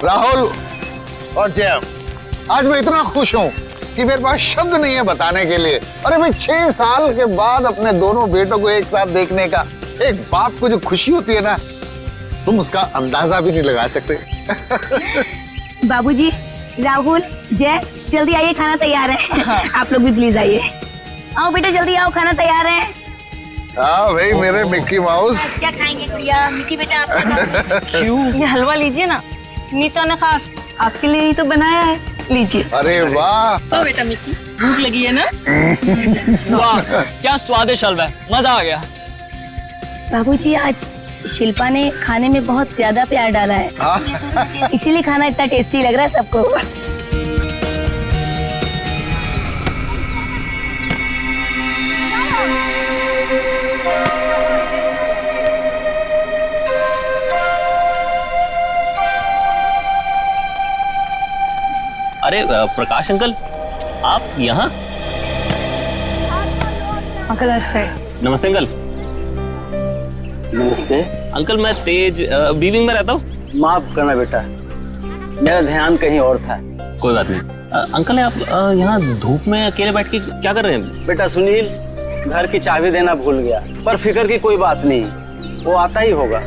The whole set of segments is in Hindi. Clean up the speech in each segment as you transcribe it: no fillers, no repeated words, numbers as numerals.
राहुल और जय, आज मैं इतना खुश हूँ कि मेरे पास शब्द नहीं है बताने के लिए। अरे भाई 6 साल के बाद अपने दोनों बेटों को एक साथ देखने का एक बाप को जो खुशी होती है ना, तुम उसका अंदाजा भी नहीं लगा सकते। बाबूजी, राहुल, जय, जल्दी आइए, खाना तैयार है। आप लोग भी प्लीज आइए। आओ बेटा, जल्दी आओ, खाना तैयार है। हाँ भाई मेरे मिक्की माउस। क्या खाएंगे भैया? मिक्की बेटा आप क्यों? ये हलवा लीजिए ना, नीता ने खास आपके लिए ही तो बनाया है, लीजिए। अरे वाह। तो बेटा मिक्की, भूख लगी है ना? वाह क्या स्वादिष्ट हलवा है, मजा आ गया। बाबूजी, आज शिल्पा ने खाने में बहुत ज्यादा प्यार डाला है, इसीलिए खाना इतना टेस्टी लग रहा है सबको। अरे प्रकाश अंकल, आप यहाँ? अंकल नमस्ते। नमस्ते अंकल। नमस्ते। अंकल मैं तेज बीविंग में रहता हूँ। माफ करना बेटा, मेरा ध्यान कहीं और था। कोई बात नहीं। अंकल आप यहाँ धूप में अकेले बैठ के क्या कर रहे हैं? बेटा सुनील घर की चाबी देना भूल गया, पर फिक्र की कोई बात नहीं, वो आता ही होगा।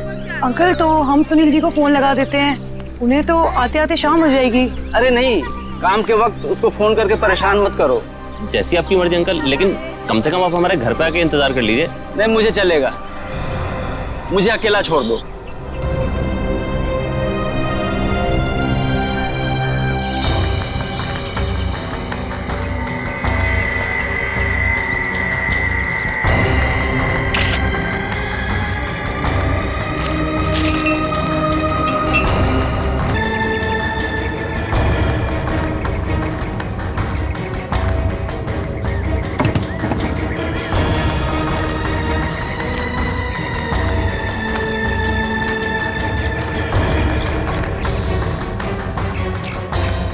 अंकल तो हम सुनील जी को फोन लगा देते हैं, उन्हें तो आते आते शाम हो जाएगी। अरे नहीं, काम के वक्त उसको फोन करके परेशान मत करो। जैसी आपकी मर्जी अंकल, लेकिन कम से कम आप हमारे घर पे आके इंतजार कर लीजिए। नहीं मुझे चलेगा, मुझे अकेला छोड़ दो।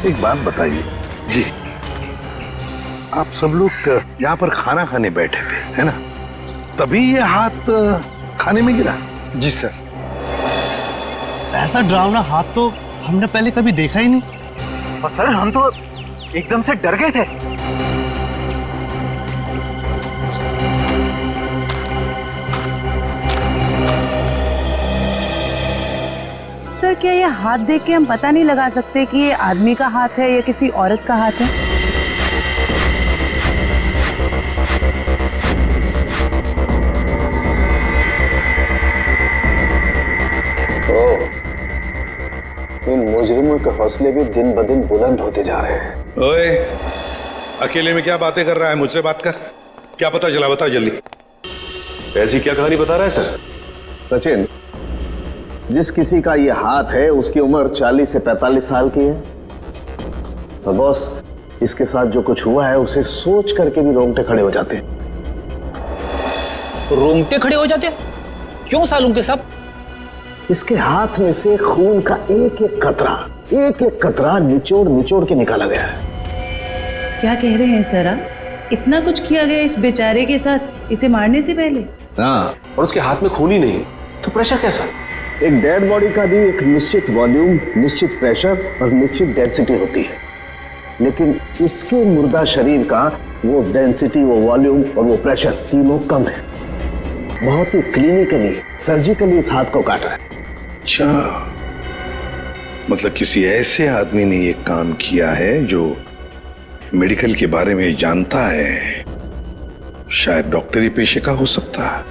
एक बात बताइए जी, आप सब लोग यहाँ पर खाना खाने बैठे थे है ना, तभी ये हाथ खाने में गिरा? जी सर। ऐसा डरावना हाथ तो हमने पहले कभी देखा ही नहीं, और सर हम तो एकदम से डर गए थे। सर क्या ये हाथ देख के हम पता नहीं लगा सकते कि ये आदमी का हाथ है या किसी औरत का हाथ है? इन मुजरिमों के हौसले भी दिन ब दिन बुलंद होते जा रहे हैं। ओए, अकेले में क्या बातें कर रहा है? मुझसे बात कर। क्या पता चला, बता जल्दी। ऐसी क्या कहानी बता रहा है सर? सचिन, जिस किसी का ये हाथ है उसकी उम्र 40 से 45 साल की है। तो बॉस, इसके साथ जो कुछ हुआ है उसे सोच करके भी रोंगटे खड़े हो जाते हैं। रोंगटे खड़े हो जाते हैं? क्यों सालूं के सब? इसके हाथ में से खून का एक एक कतरा निचोड़ निचोड़ के निकाला गया है। क्या कह रहे हैं सर आप? इतना कुछ किया गया इस बेचारे के साथ इसे मारने से पहले? हाँ, और उसके हाथ में खून ही नहीं, तो प्रेशर कैसा? एक डेड बॉडी का भी एक निश्चित वॉल्यूम, निश्चित प्रेशर और निश्चित डेंसिटी होती है, लेकिन इसके मुर्दा शरीर का वो डेंसिटी, वो वॉल्यूम और वो प्रेशर तीनों कम है। बहुत ही क्लिनिकली, सर्जिकली इस हाथ को काटा है। अच्छा, मतलब किसी ऐसे आदमी ने ये काम किया है जो मेडिकल के बारे में जानता है। शायद डॉक्टरी पेशे का हो सकता है,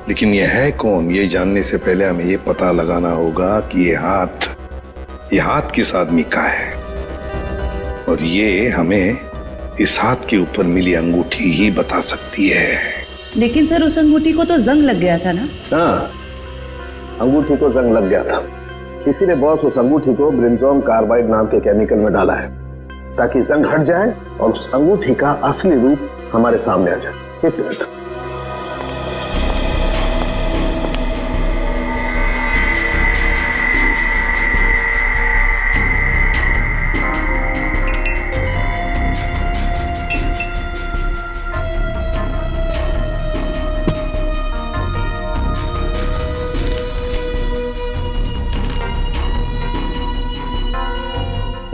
लेकिन ये है कौन, ये जानने से पहले हमें ये पता लगाना होगा कि ये हाथ किस आदमी का है, और ये हमें इस हाथ के ऊपर मिली अंगूठी ही बता सकती है। लेकिन सर उस अंगूठी को तो जंग लग गया था ना? हाँ, अंगूठी को जंग लग गया था, इसीलिए बॉस उस अंगूठी को ब्रिंजोन कार्बाइड नाम के केमिकल में डाला है, ताकि जंग हट जाए और उस अंगूठी का असली रूप हमारे सामने आ जाए। एक मिनट।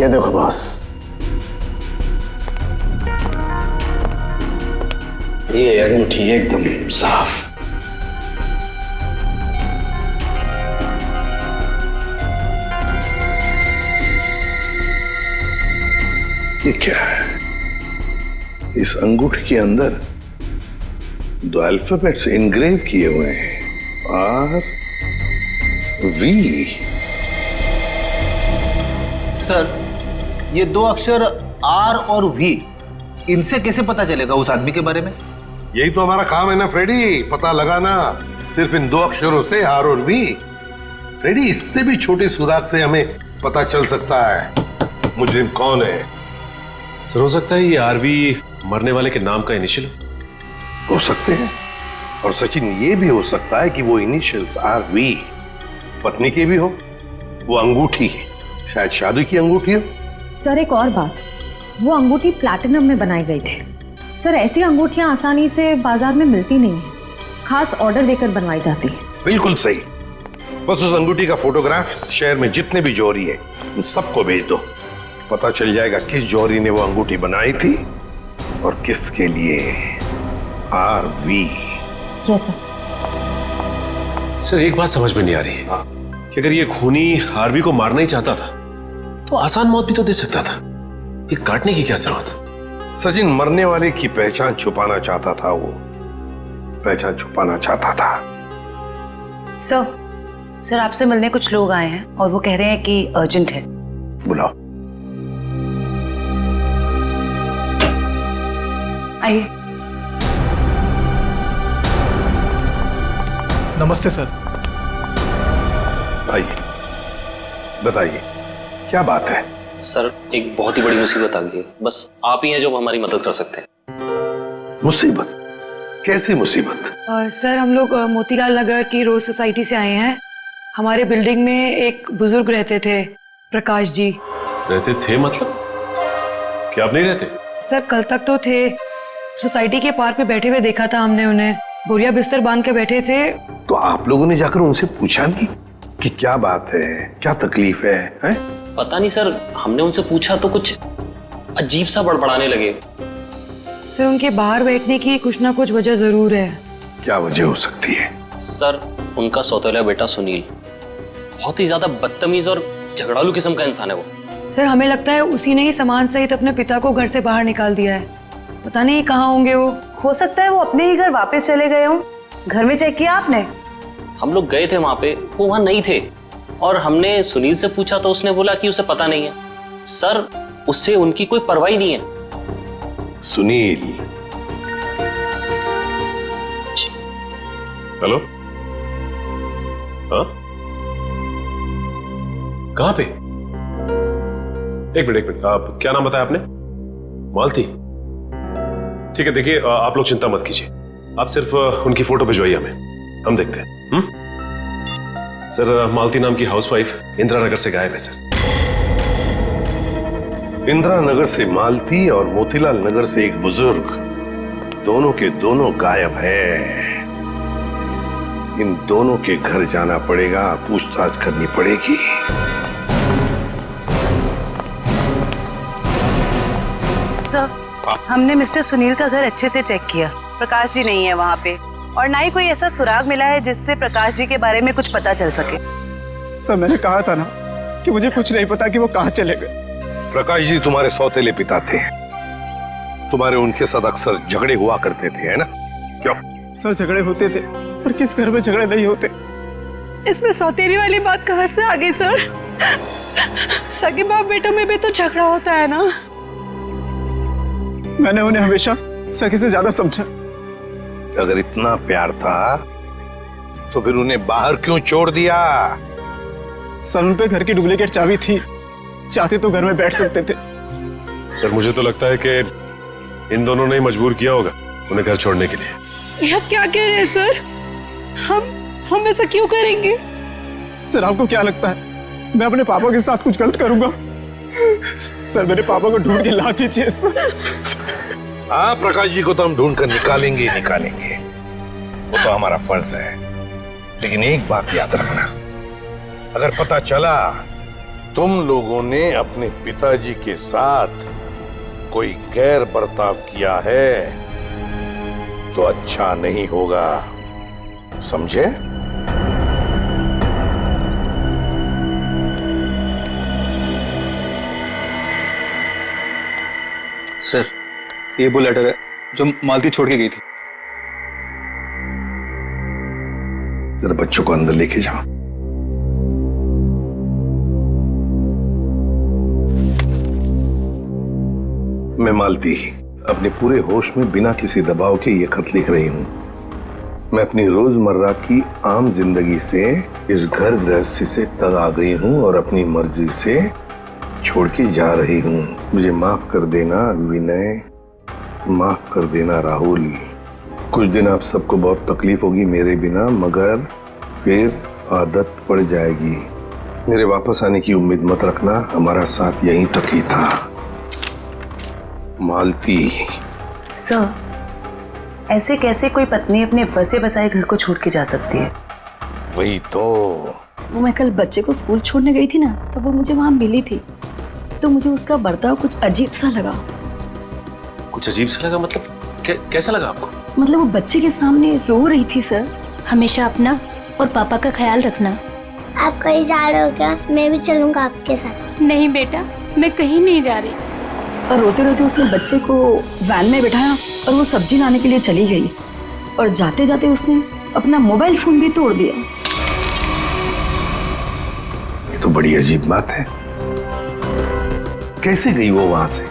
ये देखो बॉस, ये अंगूठी एकदम साफ। ये क्या है? इस अंगूठी के अंदर 2 अल्फाबेट्स इनग्रेव किए हुए हैं, आर वी। सर, ये 2 अक्षर आर और वी, इनसे कैसे पता चलेगा उस आदमी के बारे में? यही तो हमारा काम है ना फ्रेडी, पता लगाना। सिर्फ इन 2 अक्षरों से, आर और वी। फ्रेडी, इससे भी छोटे सुराग से हमें पता चल सकता है मुजरिम कौन है। सर, हो सकता है ये आरवी मरने वाले के नाम का इनिशियल हो सकते हैं, और सचिन ये भी हो सकता है कि वो इनिशियल्स आर वी पत्नी के भी हो। वो अंगूठी शायद शादी की अंगूठी हो। सर, एक और बात, वो अंगूठी प्लैटिनम में बनाई गई थी। सर, ऐसी अंगूठियां आसानी से बाजार में मिलती नहीं है, खास ऑर्डर देकर बनवाई जाती है। बिल्कुल सही। बस उस अंगूठी का फोटोग्राफ शहर में जितने भी जौहरी है उन सबको भेज दो। पता चल जाएगा किस जौहरी ने वो अंगूठी बनाई थी और किसके लिए। Are we. Yes sir. Sir, एक बात समझ में नहीं आ रही कि अगर ये खूनी आरवी को मारना ही चाहता था तो आसान मौत भी तो दे सकता था, ये काटने की क्या जरूरत? सचिन मरने वाले की पहचान छुपाना चाहता था, वो पहचान छुपाना चाहता था। सर आपसे मिलने कुछ लोग आए हैं और वो कह रहे हैं कि अर्जेंट है। बुलाओ। आइए। नमस्ते सर। आइए, बताइए क्या बात है? सर, एक बहुत ही बड़ी मुसीबत आ गई है, बस आप ही हैं जो हमारी मदद कर सकते हैं। मुसीबत? कैसी मुसीबत? सर, हम लोग मोतीलाल नगर की रोज सोसाइटी से आए हैं। हमारे बिल्डिंग में एक बुजुर्ग रहते थे, प्रकाश जी। रहते थे मतलब? क्या आप नहीं रहते? सर, कल तक तो थे। सोसाइटी के पार्क में बैठे हुए देखा था हमने उन्हें, बोरिया बिस्तर बांध के बैठे थे। तो आप लोगों ने जाकर उनसे पूछा नहीं कि क्या बात है, क्या तकलीफ है, हैं? पता नहीं सर, हमने उनसे पूछा तो कुछ अजीब सा बड़बड़ाने लगे। सर, उनके बाहर बैठने की कुछ ना कुछ वजह जरूर है। क्या वजह हो सकती है? सर, उनका सौतेला बेटा सुनील बहुत ही ज्यादा बदतमीज और झगड़ालू किस्म का इंसान है वो। सर, हमें लगता है उसी ने ही सामान सहित अपने पिता को घर से बाहर निकाल दिया है। पता नहीं कहाँ होंगे वो। हो सकता है वो अपने ही घर वापस चले गए हों। घर में चेक किया आपने? हम लोग गए थे वहां पे, वो वहां नहीं थे, और हमने सुनील से पूछा तो उसने बोला कि उसे पता नहीं है। सर, उससे उनकी कोई परवाह नहीं है। सुनील? हेलो? हाँ, कहां पे? एक मिनट, आप क्या नाम बताया आपने? मालती? ठीक है, देखिए आप लोग चिंता मत कीजिए, आप सिर्फ उनकी फोटो भिजवाइए हमें, हम देखते हैं। सर, मालती नाम की हाउसवाइफ इंदिरा नगर से गायब है सर। इंदिरा नगर से मालती और मोतीलाल नगर से एक बुजुर्ग, दोनों के दोनों गायब है। इन दोनों के घर जाना पड़ेगा, पूछताछ करनी पड़ेगी। सर, हमने मिस्टर सुनील का घर अच्छे से चेक किया। प्रकाश जी नहीं है वहाँ पे, और ना ही कोई ऐसा सुराग मिला है जिससे प्रकाश जी के बारे में कुछ पता चल सके। सर, मैंने कहा था ना कि मुझे कुछ नहीं पता कि वो कहाँ चले गए। प्रकाश जी तुम्हारे सौतेले पिता थे, तुम्हारे उनके साथ अक्सर झगड़े हुआ करते थे, है ना? क्यों? सर, झगड़े होते थे, पर किस घर में झगड़े नहीं होते। इसमें सौतेली वाली बात कहाँ से आ गई सर? सगे बाप बेटों में भी तो झगड़ा होता है ना। मैंने उन्हें हमेशा सगे से ज्यादा समझा। अगर इतना प्यार था तो फिर उन्हें बाहर क्यों छोड़ दिया? सर, उन पे घर की डुप्लीकेट चाबी थी, चाहते तो घर में बैठ सकते थे। सर, मुझे तो लगता है कि इन दोनों ने मजबूर किया होगा उन्हें घर छोड़ने के लिए। ये आप क्या कह रहे हैं सर? हम ऐसा क्यों करेंगे? सर, आपको क्या लगता है मैं अपने पापा के साथ कुछ गलत करूंगा? सर, मेरे पापा को ढूंढ के ला दीजिए सर। हाँ, प्रकाश जी को तो हम ढूंढ कर निकालेंगे ही निकालेंगे, वो तो हमारा फर्ज है। लेकिन एक बात याद रखना, अगर पता चला तुम लोगों ने अपने पिताजी के साथ कोई गैर बर्ताव किया है तो अच्छा नहीं होगा, समझे? सर, ये वो लेटर है जो मालती छोड़ के गई थी। जरा बच्चों को अंदर लेके जाओ। मैं मालती अपने पूरे होश में बिना किसी दबाव के ये खत लिख रही हूं। मैं अपनी रोजमर्रा की आम जिंदगी से इस घर गृहस्थी से तंग आ गई हूं और अपनी मर्जी से छोड़ के जा रही हूं। मुझे माफ कर देना विनय, माफ कर देना राहुल। कुछ दिन आप सबको बहुत तकलीफ होगी मेरे बिना, मगर फिर आदत पड़ जाएगी। मेरे वापस आने की उम्मीद मत रखना, हमारा साथ यहीं तक ही था। मालती। सर, ऐसे कैसे कोई पत्नी अपने बसे बसाए घर को छोड़ के जा सकती है? वही तो। वो मैं कल बच्चे को स्कूल छोड़ने गई थी ना, तब वो मुझे वहां मिली थी, तो मुझे उसका बर्ताव कुछ अजीब सा लगा। कुछ अजीब सा लगा मतलब? कैसा लगा आपको? मतलब वो बच्चे के सामने रो रही थी सर। हमेशा अपना और पापा का ख्याल रखना। आप कहीं जा रहे हो क्या? मैं भी चलूंगा आपके साथ। नहीं बेटा, मैं कहीं नहीं जा रही। और रोते रोते उसने बच्चे को वैन में बिठाया और वो सब्जी लाने के लिए चली गई, और जाते जाते उसने अपना मोबाइल फोन भी तोड़ दिया। ये तो बड़ी अजीब बात है। कैसे गई वो वहां से?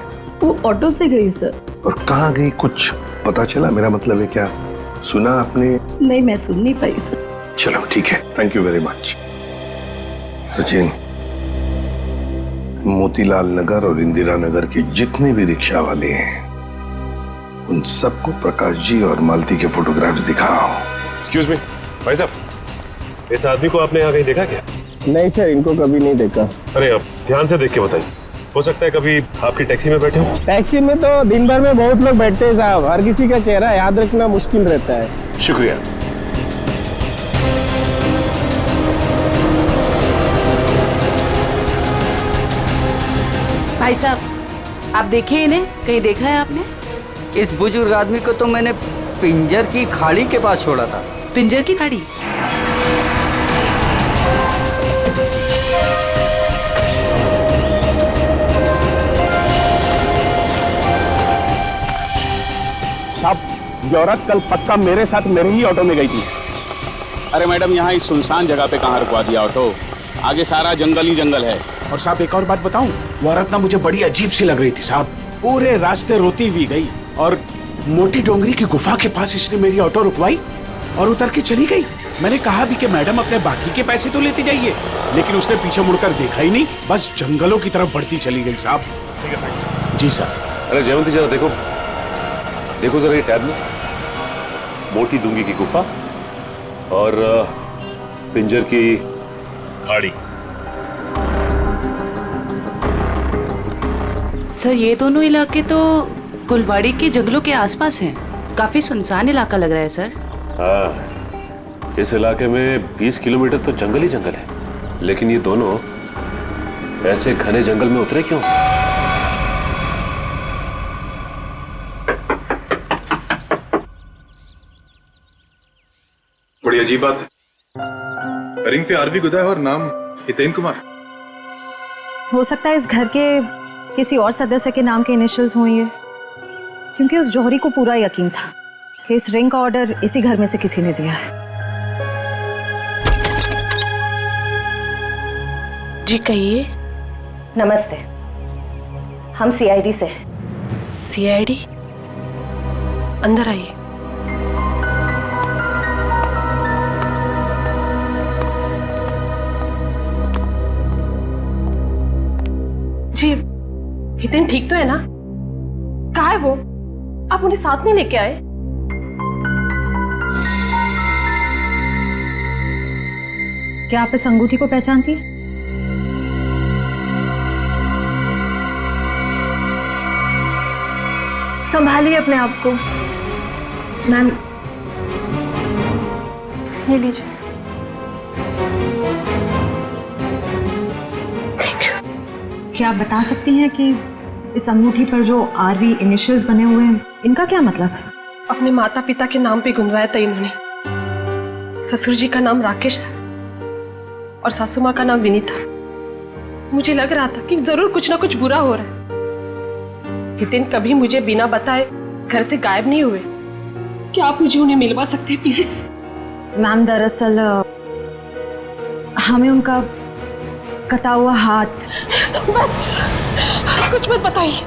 वो ऑटो से गई सर। और कहाँ गई, कुछ पता चला? मेरा मतलब है, क्या सुना आपने? नहीं, मैं सुन नहीं पाई सर। चलो ठीक है, thank you very much. Sachin, Motilal Nagar और इंदिरा नगर के जितने भी रिक्शा वाले हैं उन सबको प्रकाश जी और मालती के फोटोग्राफ्स दिखाओ। एक्सक्यूज मी भाई साहब, इस आदमी को आपने यहाँ कहीं देखा क्या? नहीं सर, इनको कभी नहीं देखा। अरे अब ध्यान से देख के बताइए, हो सकता है कभी आपकी टैक्सी में बैठे हो। टैक्सी में तो दिन भर में बहुत लोग बैठते हैं साहब, हर किसी का चेहरा याद रखना मुश्किल रहता है। शुक्रिया। भाई साहब, आप देखिए इन्हें, कहीं देखा है आपने? इस बुजुर्ग आदमी को तो मैंने पिंजर की खाड़ी के पास छोड़ा था। पिंजर की खाड़ी? साहब, ये औरत कल पक्का मेरे साथ मेरे ही ऑटो में गई थी। अरे मैडम, यहाँ इस सुनसान जगह पे कहाँ रुकवा दिया ऑटो? आगे सारा जंगल ही जंगल है। और साहब एक और बात बताऊं, वो औरत ना मुझे बड़ी अजीब सी लग रही थी साहब। पूरे रास्ते रोती हुई गई और मोटी डोंगरी की गुफा के पास इसने मेरी ऑटो रुकवाई और उतर के चली गई। मैंने कहा भी कि मैडम अपने बाकी के पैसे तो लेते जाइए, लेकिन उसने पीछे मुड़कर देखा ही नहीं, बस जंगलों की तरफ बढ़ती चली गई साहब। ठीक है भाई। जी सर। अरे जयवंती जरा देखो, देखो जरा ये टैब में मोटी डूंगी की गुफा और पिंजर की खाड़ी। सर, ये दोनों इलाके तो कुलवाड़ी के जंगलों के आसपास हैं। काफी सुनसान इलाका लग रहा है सर। हाँ, इस इलाके में 20 किलोमीटर तो जंगल ही जंगल है, लेकिन ये दोनों ऐसे घने जंगल में उतरे क्यों? बड़ी अजीब बात है। रिंग पे आरवी गुदा है और नाम हितेन कुमार। हो सकता है इस घर के किसी और सदस्य के नाम के इनिशियल्स हों ये, क्योंकि उस जौहरी को पूरा यकीन था कि इस रिंग का ऑर्डर इसी घर में से किसी ने दिया है। जी कहिए। नमस्ते, हम सीआईडी से हैं। सीआईडी? अंदर आइए। जी, हितेन ठीक तो है ना? कहाँ है वो? आप उन्हें साथ नहीं लेके आए? क्या आप इस अंगूठी को पहचानती हैं? संभालिए अपने आप को। मैम, ये लीजिए। Thank you. क्या आप बता सकती हैं कि इस अंगूठी पर जो आरवी इनिशियल्स बने हुए हैं इनका क्या मतलब है? अपने माता पिता के नाम पे गुंदवाया था इन्होंने। ससुर जी का नाम राकेश था और सासू माँ का नाम विनीता। मुझे लग रहा था कि जरूर कुछ ना कुछ बुरा हो रहा है। हितेन कभी मुझे बिना बताए घर से गायब नहीं हुए। क्या आप मुझे उन्हें मिलवा सकते हैं प्लीज? मैम दरअसल हमें उनका कटा हुआ हाथ। बस कुछ मत बताइए,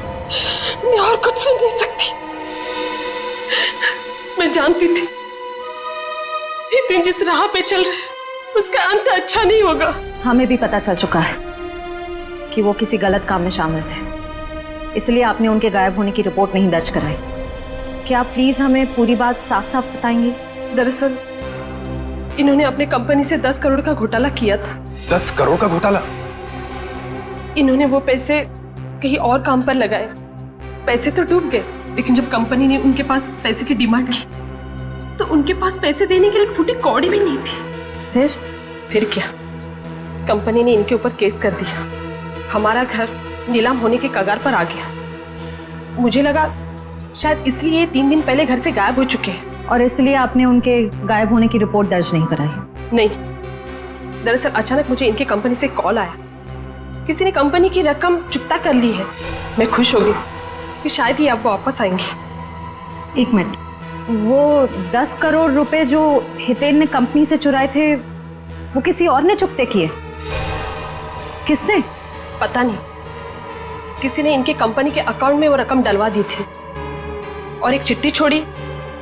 मैं और कुछ सुन नहीं सकती। मैं जानती थी हितेन जिस राह पे चल रहे हैं उसका अंत अच्छा नहीं होगा। हमें भी पता चल चुका है कि वो किसी गलत काम में शामिल थे, इसलिए आपने उनके गायब होने की रिपोर्ट नहीं दर्ज कराई। क्या आप प्लीज हमें पूरी बात साफ साफ बताएंगी? दरअसल इन्होंने अपने कंपनी से 10 करोड़ का घोटाला किया था। 10 करोड़ का घोटाला? इन्होंने वो पैसे कहीं और काम पर लगाए। पैसे तो डूब गए, लेकिन जब कंपनी ने उनके पास पैसे की डिमांड की तो उनके पास पैसे देने के लिए एक फूटी कौड़ी भी नहीं थी। फिर क्या, कंपनी ने इनके ऊपर केस कर दिया। हमारा घर नीलाम होने के कगार पर आ गया। मुझे लगा शायद इसलिए 3 दिन पहले घर से गायब हो चुके हैं। और इसलिए आपने उनके गायब होने की रिपोर्ट दर्ज नहीं कराई? नहीं, दरअसल अचानक मुझे इनके कंपनी से कॉल आया। किसी ने कंपनी की रकम चुकता कर ली है। मैं खुश हो गई कि शायद ही आप वापस आएंगे। 1 मिनट, वो 10 करोड़ रुपए जो हितेन ने कंपनी से चुराए थे वो किसी और ने चुकते किए? किसने? पता नहीं, किसी ने इनके कंपनी के अकाउंट में वो रकम डलवा दी थी और एक चिट्ठी छोड़ी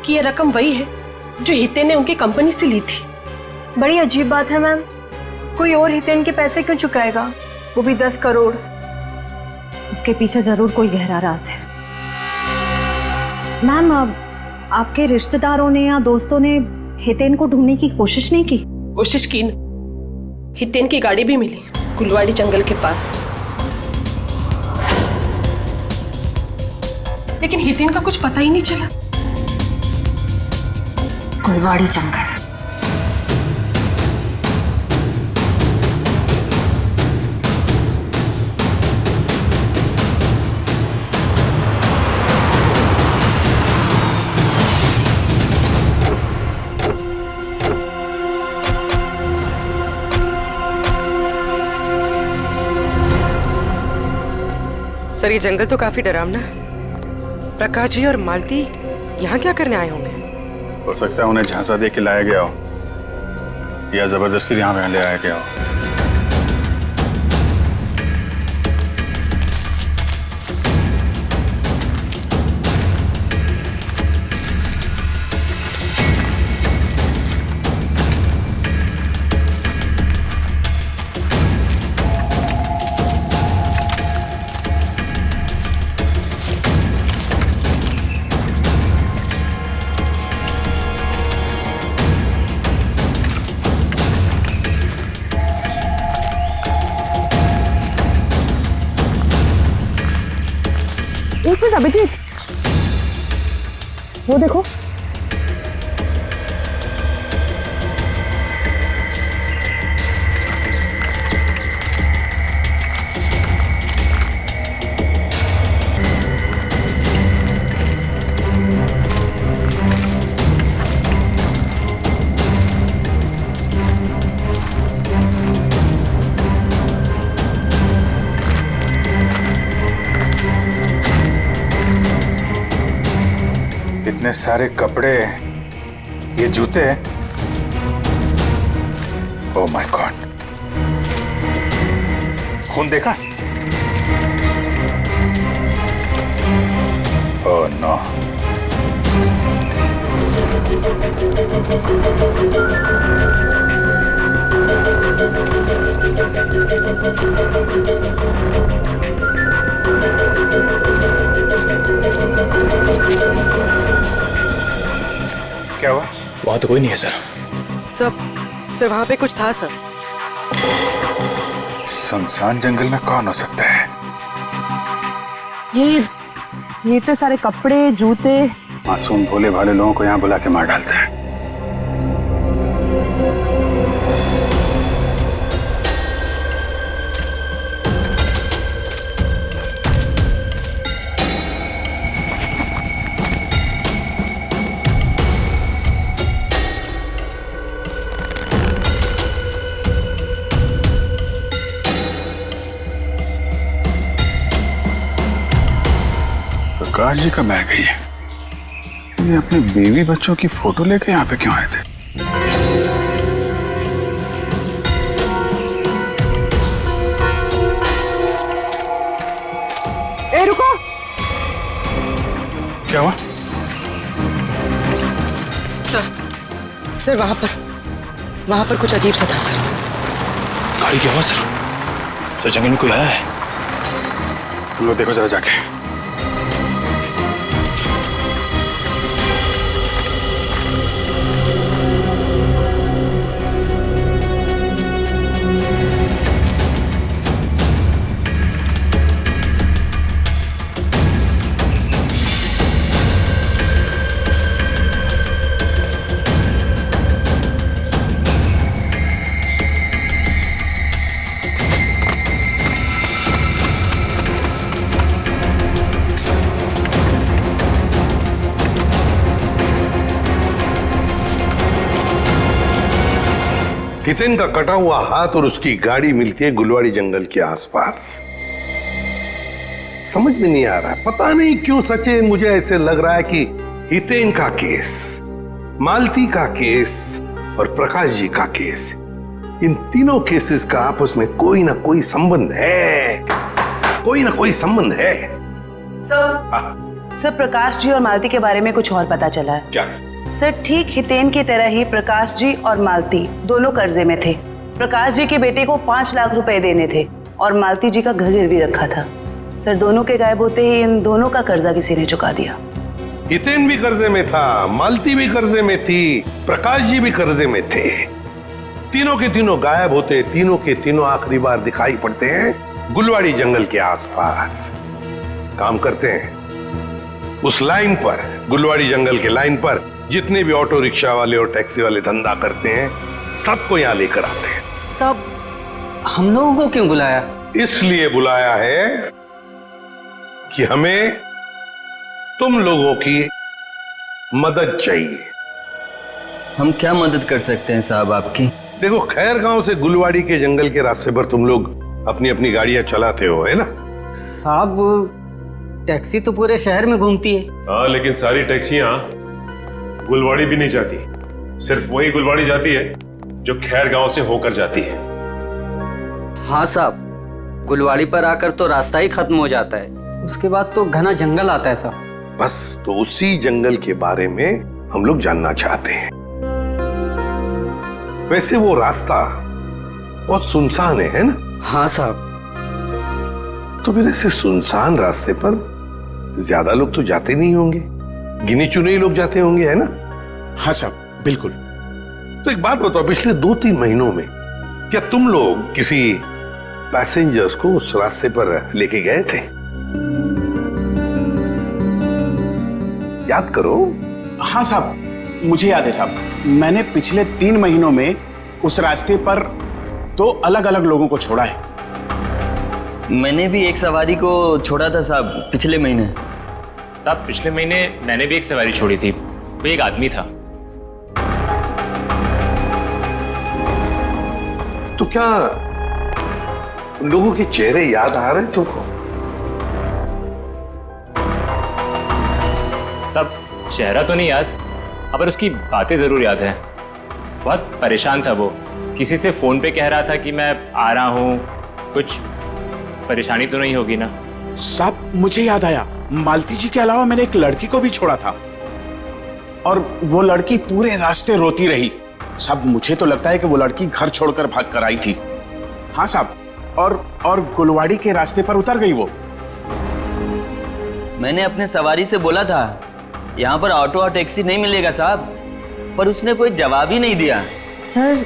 कि ये रकम वही है जो हितेन ने उनकी कंपनी से ली थी। बड़ी अजीब बात है मैम, कोई और हितेन के पैसे क्यों चुकाएगा, वो भी 10 करोड़? इसके पीछे जरूर कोई गहरा राज है। मैम, आपके रिश्तेदारों ने या दोस्तों ने हितेन को ढूंढने की कोशिश नहीं की? कोशिश की न। हितेन की गाड़ी भी मिली गुलवाड़ी जंगल के पास, लेकिन हितेन का कुछ पता ही नहीं चला। गुलवाड़ी जंगल? सर, ये जंगल तो काफी डरावना है। प्रकाश जी और मालती यहाँ क्या करने आए होंगे? हो सकता है उन्हें झांसा दे के लाया गया हो या जबरदस्ती यहाँ पे ले आया गया हो। एक मिनट अभिजीत, वो देखो। इतने सारे कपड़े, ये जूते, ओह माय गॉड, खून देखा? Oh no. क्या हुआ? वहां तो कोई नहीं है सर। सर वहां पे कुछ था सर। सुनसान जंगल में कौन हो सकता है? ये तो सारे कपड़े, जूते। मासूम भोले भाले लोगों को यहाँ बुला के मार डालता है। प्रकाश जी का बैग है ये अपने बीवी बच्चों की फोटो लेके यहाँ पे क्यों आए थे? ए रुको। क्या हुआ? सर वहां पर कुछ अजीब सा था सर। गाड़ी क्या हुआ सर? सर जंगल में कोई आया है? तुम लोग देखो जरा जाके। हितेन का कटा हुआ हाथ और उसकी गाड़ी मिलती है गुलवाड़ी जंगल के आसपास। समझ में नहीं आ रहा, पता नहीं क्यों सचिन मुझे ऐसे लग रहा है कि हितेन का केस, मालती का केस और प्रकाश जी का केस, इन तीनों केसेस का आपस में कोई ना कोई संबंध है, कोई ना कोई संबंध है। सर प्रकाश जी और मालती के बारे में कुछ और पता चला है। क्या? सर ठीक हितेन की तरह ही प्रकाश जी और मालती दोनों कर्जे में थे। प्रकाश जी के बेटे को 5 लाख रुपए देने थे और मालती जी का घर गिरवी रखा था। सर दोनों के गायब होते ही इन दोनों का कर्जा किसी ने चुका दिया। हितेन भी कर्जे में था, मालती भी कर्जे में थी, प्रकाश जी भी कर्जे में थे। तीनों के तीनों गायब होते, तीनों के तीनों आखिरी बार दिखाई पड़ते हैं गुलवाड़ी जंगल के आसपास। काम करते हैं उस लाइन पर, गुलवाड़ी जंगल के लाइन पर जितने भी ऑटो रिक्शा वाले और टैक्सी वाले धंधा करते हैं सबको यहां लेकर आते हैं। सब हम लोगों को क्यों बुलाया? इसलिए बुलाया है कि हमें तुम लोगों की मदद चाहिए। हम क्या मदद कर सकते हैं साहब आपकी? देखो खैर गांव से गुलवाड़ी के जंगल के रास्ते पर तुम लोग अपनी अपनी गाड़ियां चलाते हो, है ना? साहब टैक्सी तो पूरे शहर में घूमती है। हाँ लेकिन सारी टैक्सियां गुलवाड़ी भी नहीं जाती, सिर्फ वही गुलवाड़ी जाती है जो खैर गांव से होकर जाती है। हाँ साहब, गुलवाड़ी पर आकर तो रास्ता ही खत्म हो जाता है, उसके बाद तो घना जंगल आता है साहब। बस तो उसी जंगल के बारे में हम लोग जानना चाहते हैं। वैसे वो रास्ता बहुत सुनसान है ना? हाँ साहब। तो फिर ऐसे सुनसान रास्ते पर ज्यादा लोग तो जाते नहीं होंगे, गिने चुने ही लोग जाते होंगे, है ना? हाँ साहब बिल्कुल। तो एक बात बताओ, पिछले 2-3 महीनों में क्या तुम लोग किसी पैसेंजर्स को उस रास्ते पर लेके गए थे? याद करो। हाँ साहब मुझे याद है साहब, मैंने पिछले 3 महीनों में उस रास्ते पर 2 अलग अलग लोगों को छोड़ा है। मैंने भी एक सवारी को छोड़ा था साहब पिछले महीने। साहब पिछले महीने मैंने भी एक सवारी छोड़ी थी, वो एक आदमी था। तो क्या उन लोगों के चेहरे याद आ रहे तुमको? साहब चेहरा तो नहीं याद, पर उसकी बातें जरूर याद है। बहुत परेशान था वो, किसी से फोन पे कह रहा था कि मैं आ रहा हूँ, कुछ परेशानी तो नहीं होगी ना? साहब मुझे याद आया, मालती जी के अलावा मैंने एक लड़की को भी छोड़ा था और वो लड़की पूरे रास्ते रोती रही। साहब मुझे तो लगता है कि वो लड़की घर छोड़कर भाग कर आई थी। हाँ साहब, और गुलवाड़ी के रास्ते पर उतर गई वो। मैंने अपने सवारी से बोला था यहाँ पर ऑटो और टैक्सी नहीं मिलेगा साहब, पर उसने कोई जवाब ही नहीं दिया। सर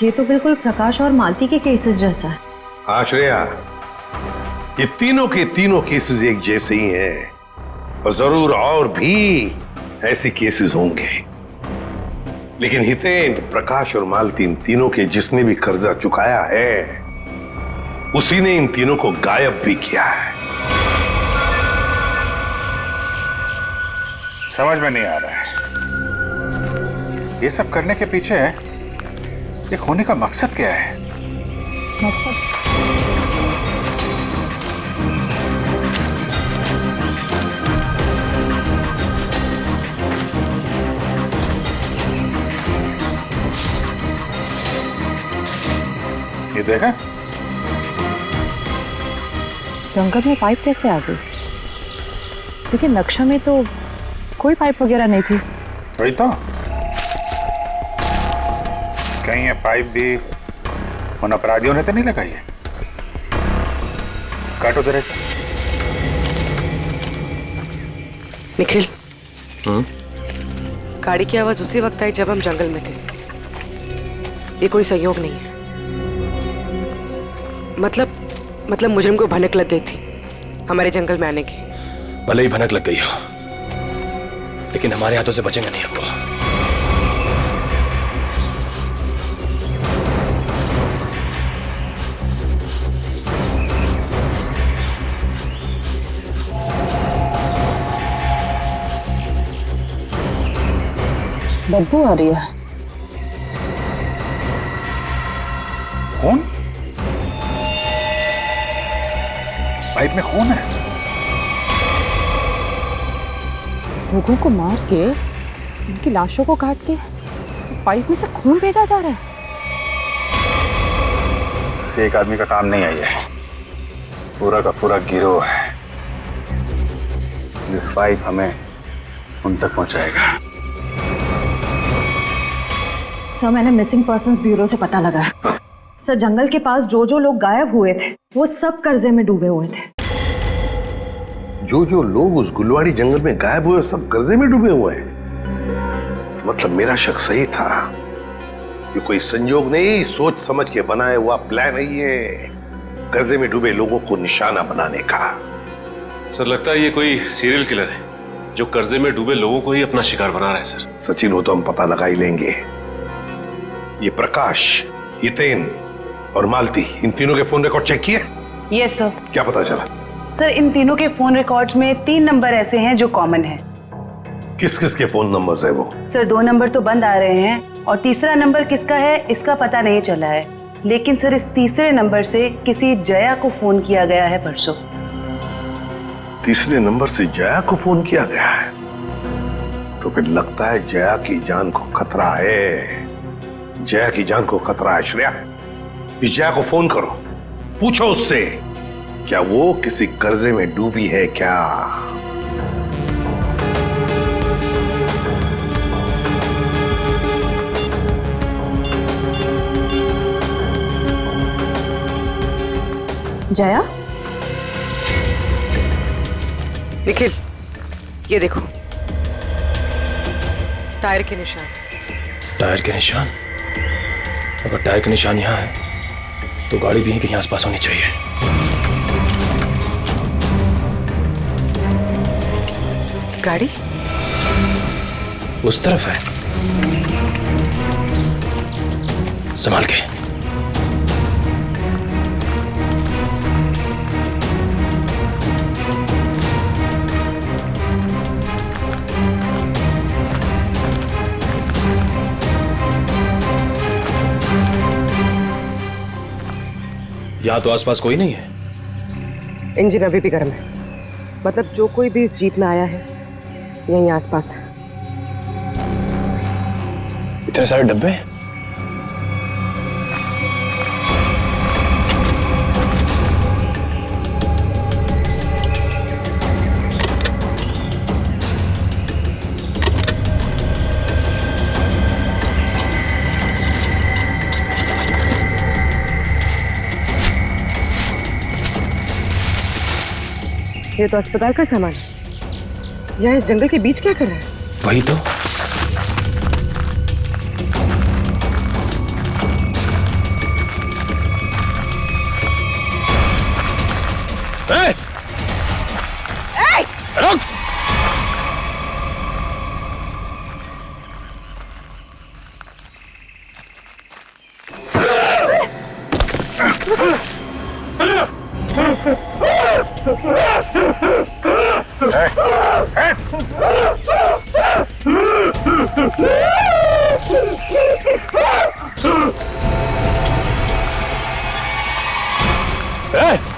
ये तो बिल्कुल प्रकाश और मालती के केसेस जैसा है। हाँ श्रेया, ये तीनों के तीनों केसेस एक जैसे ही हैं और जरूर और भी ऐसे केसेस होंगे, लेकिन हितेन, प्रकाश और मालती, इन तीनों के जिसने भी कर्जा चुकाया है उसी ने इन तीनों को गायब भी किया है। समझ में नहीं आ रहा है ये सब करने के पीछे ये खोने का मकसद क्या है? ये देखा? जंगल में पाइप कैसे आ गई? लेकिन नक्शा में तो कोई पाइप वगैरह नहीं थी। वही तो, कहीं ये पाइप भी उन अपराधियों ने तो नहीं लगाई है? काटो जरा। निखिल, गाड़ी की आवाज उसी वक्त आई जब हम जंगल में थे। ये कोई संयोग नहीं है। मतलब मुजरिम को भनक लग गई थी हमारे जंगल में आने की। भले ही भनक लग गई हो, लेकिन हमारे हाथों से बचेंगे नहीं हमको। बदबू आ रही है। खून? पाइप में खून है। लोगों को मार के, उनकी लाशों को काट के इस पाइप में से खून भेजा जा रहा है। इसे एक आदमी का काम नहीं है, ये पूरा का पूरा गिरोह है। ये पाइप हमें उन तक पहुंचाएगा। सर, मैंने मिसिंग पर्संस ब्यूरो से पता लगा। सर, जंगल के पास जो जो लोग गायब हुए थे वो सब कर्जे में डूबे हुए थे। जो जो लोग उस गुलवाड़ी जंगल में गायब हुए सब कर्जे में डूबे हुए हैं। तो मतलब मेरा शक सही था। ये कोई संयोग नहीं, सोच समझ के बनाया हुआ प्लान है ये, कर्जे में डूबे लोगों को निशाना बनाने का। सर, लगता है ये कोई सीरियल किलर है जो कर्जे में डूबे लोगों को ही अपना शिकार बना रहा है। सर सचिन, हो तो हम पता लगा ही लेंगे। ये प्रकाश, हितेन और मालती, इन तीनों के फोन रिकॉर्ड चेक किए? Yes sir. क्या पता चला? सर, इन तीनों के फोन रिकॉर्ड्स में 3 नंबर ऐसे हैं जो कॉमन हैं। किस किस के फोन नंबर्स है वो? सर, 2 नंबर तो बंद आ रहे हैं और तीसरा नंबर किसका है इसका पता नहीं चला है। लेकिन सर, इस तीसरे नंबर से किसी जया को फोन किया गया है परसों। तीसरे नंबर से जया को फोन किया गया है? तो फिर लगता है जया की जान को खतरा है। जया की जान को खतरा है। श्रेया, इस जया को फोन करो, पूछो उससे क्या वो किसी कर्जे में डूबी है क्या। जया? निखिल, ये देखो, टायर के निशान। टायर के निशान? अगर टायर के निशान यहाँ है तो गाड़ी भी कहीं आसपास होनी चाहिए। गाड़ी उस तरफ है, संभाल के। यहाँ तो आसपास कोई नहीं है। इंजन अभी भी गर्म है। मतलब जो कोई भी इस जीप में आया है यहीं आसपास है। इतने सारे डब्बे? ये तो अस्पताल का सामान है। यहाँ इस जंगल के बीच क्या कर रहा है? वही तो।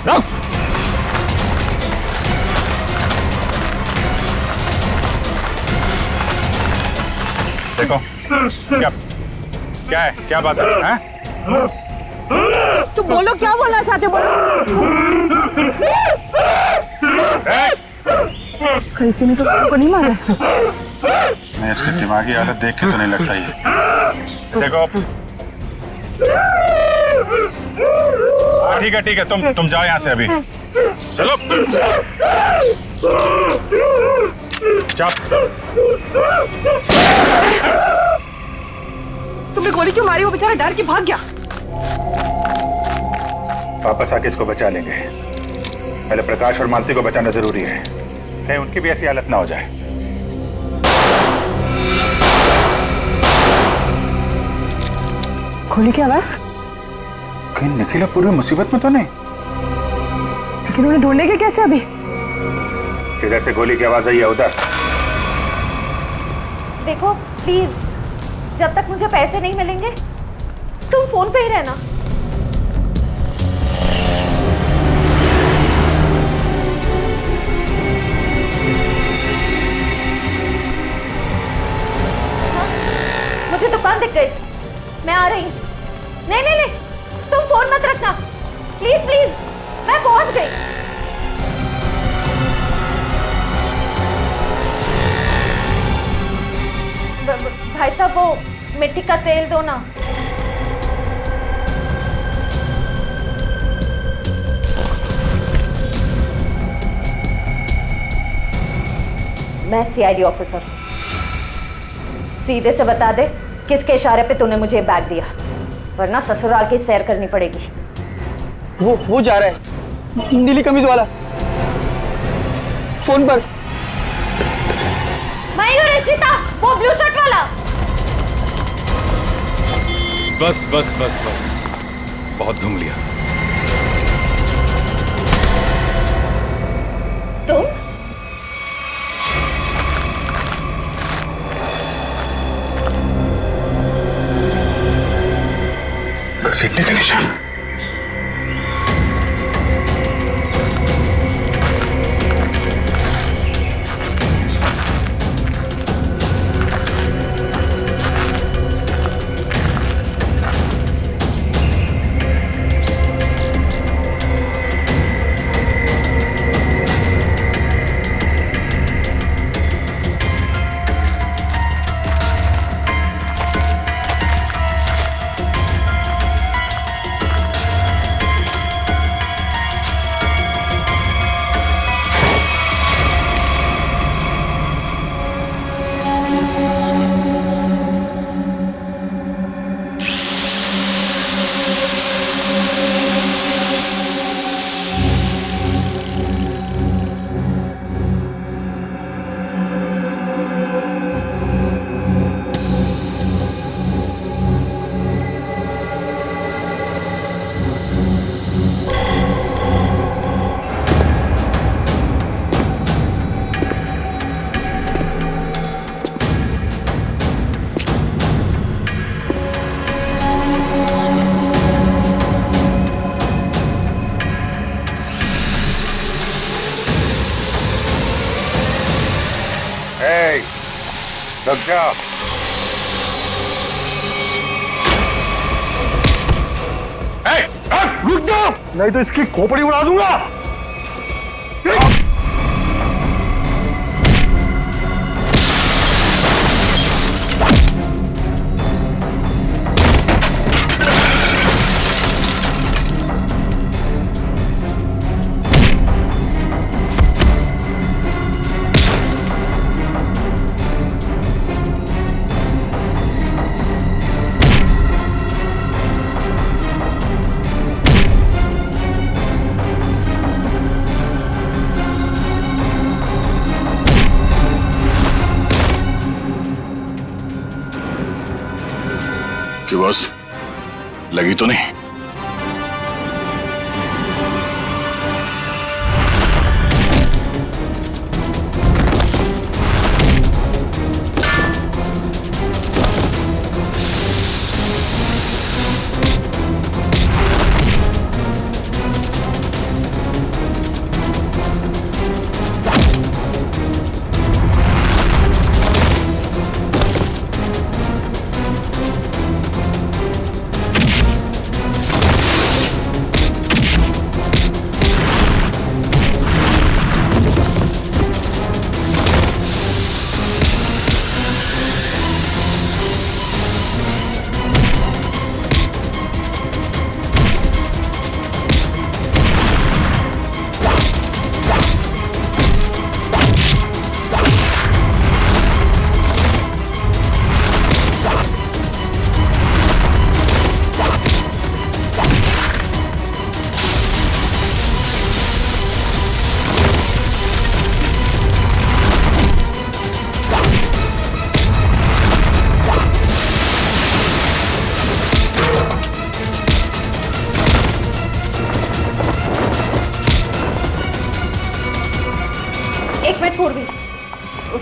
रुक! देखो क्या क्या है, क्या बात है? तो बोलो क्या बोलना चाहते हो, बोलो। कैसे ने तो को नहीं मारा। मैं इसकी दिमागी हालत देख के तो नहीं लगता ये। देखो ठीक है तुम जाओ यहाँ से अभी। चलो तुमने गोली क्यों मारी? वो बेचारा डर के भाग गया। वापस आके इसको बचा लेंगे। पहले प्रकाश और मालती को बचाना जरूरी है, कहीं उनकी भी ऐसी हालत ना हो जाए। गोली की आवाज? कहीं निखिला पूरी मुसीबत में तो नहीं? लेकिन उन्हें ढूंढेंगे कैसे अभी? जिधर से गोली की आवाज आई है उधर। देखो प्लीज, जब तक मुझे पैसे नहीं मिलेंगे तुम फोन पे ही रहना। मुझे दुकान दिख गई, मैं आ रही हूँ। नहीं, तुम फोन मत रखना प्लीज प्लीज, मैं पहुंच गई। भाई साहब वो मिट्टी का तेल दो ना। मैं सीआईडी ऑफिसर हूं, सीधे से बता दे किसके इशारे पे तूने मुझे बैग दिया, वरना ससुराल की सैर करनी पड़ेगी। वो जा रहा है, नीली कमीज वाला, फोन पर। मयूर ऋषिता, वो ब्लू शर्ट वाला। बस बहुत घूम लिया। तुम घसीटने का निशान। रुक जाओ। रुक जाओ, नहीं तो इसकी खोपड़ी उड़ा दूंगा। कि बस लगी तो नहीं?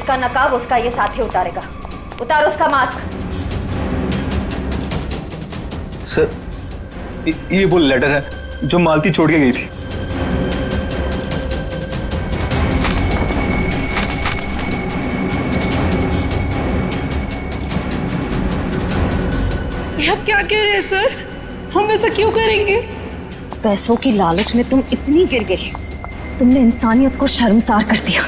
उसका नकाब उसका ये साथी उतारेगा। उतार उसका मास्क। सर, ये वो लेटर है जो मालती छोड़ के गई थी। आप क्या कह रहे हैं सर? हम ऐसा क्यों करेंगे? पैसों की लालच में तुम इतनी गिर गई, तुमने इंसानियत को शर्मसार कर दिया।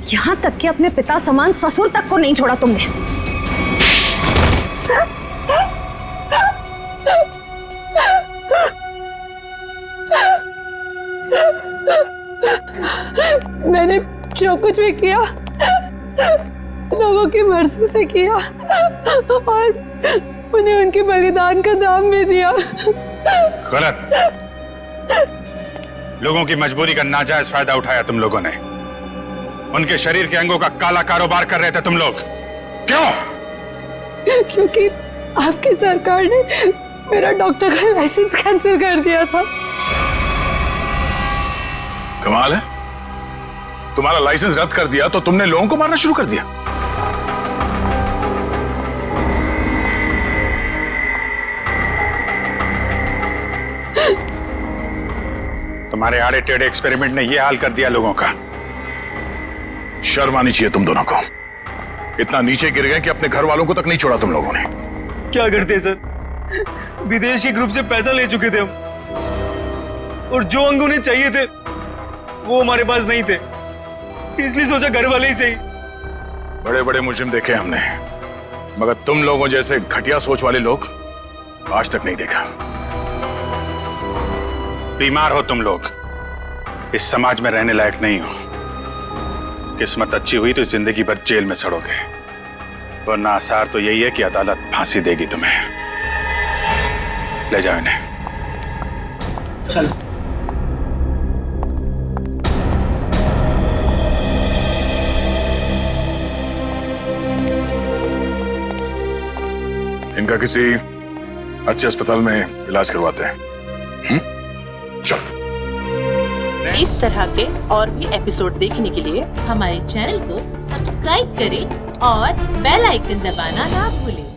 यहाँ तक कि अपने पिता समान ससुर तक को नहीं छोड़ा तुमने। मैंने जो कुछ भी किया लोगों की मर्जी से किया और उन्हें उनके बलिदान का दाम भी दिया। गलत। लोगों की मजबूरी का नाजायज फायदा उठाया तुम लोगों ने। उनके शरीर के अंगों का काला कारोबार कर रहे थे तुम लोग। क्यों? क्योंकि आपकी सरकार ने मेरा डॉक्टर का लाइसेंस कैंसिल कर दिया था। कमाल है, तुम्हारा लाइसेंस रद्द कर दिया तो तुमने लोगों को मारना शुरू कर दिया। तुम्हारे आड़े टेढ़े एक्सपेरिमेंट ने यह हाल कर दिया लोगों का। शर्म आनी चाहिए तुम दोनों को। इतना नीचे गिर गए कि अपने घर वालों को तक नहीं छोड़ा तुम लोगों ने। क्या करते सर, विदेश के ग्रुप से पैसा ले चुके थे हम, और जो अंग उन्हें चाहिए थे वो हमारे पास नहीं थे, इसलिए सोचा घर वाले ही सही। बड़े बड़े मुजरिम देखे हमने, मगर तुम लोगों जैसे घटिया सोच वाले लोग आज तक नहीं देखा। बीमार हो तुम लोग, इस समाज में रहने लायक नहीं हो। किस्मत अच्छी हुई तो जिंदगी भर जेल में सड़ोगे, वरना आसार तो यही है कि अदालत फांसी देगी तुम्हें। ले जाओ इन्हें। चल। इनका किसी अच्छे अस्पताल में इलाज करवाते हैं। चल। इस तरह के और भी एपिसोड देखने के लिए हमारे चैनल को सब्सक्राइब करें और बेल आइकन दबाना ना भूलें।